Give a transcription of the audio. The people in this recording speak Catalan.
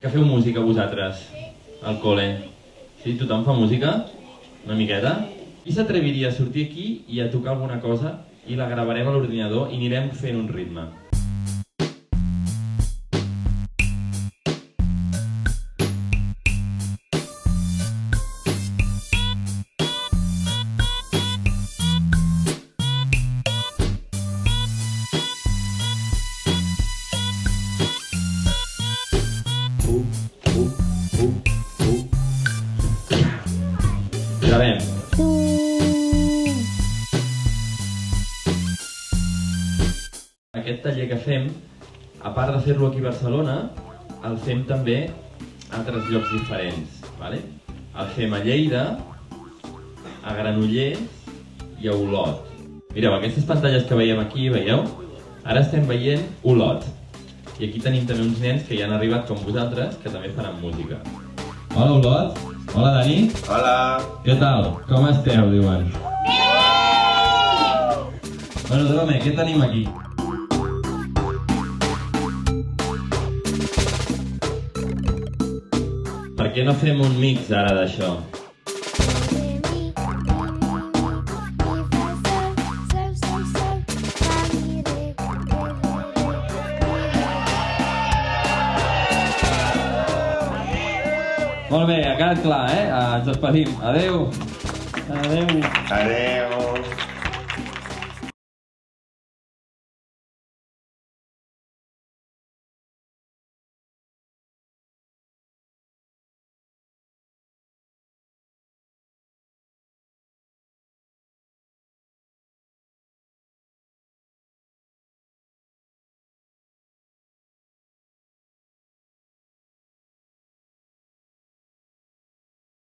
Que feu música vosaltres al col·le? Sí? Tothom fa música? Una miqueta? Qui s'atreviria a sortir aquí i a tocar alguna cosa i la gravarem a l'ordinador i anirem fent un ritme? Gravem. Aquest taller que fem, a part de fer-lo aquí a Barcelona, el fem també a altres llocs diferents. El fem a Lleida, a Granollers i a Olot. Mireu, aquestes pantalles que veiem aquí, veieu? Ara estem veient Olot. I aquí tenim també uns nens que ja han arribat com vosaltres, que també faran música. Hola, Olot. Hola, Dani. Hola. Què tal? Com esteu, diuen? Bueno, Drome, què tenim aquí? Per què no fem un mix ara d'això? Molt bé, ha quedat clar, eh? Ens despedim. Adéu! Adéu! Adéu!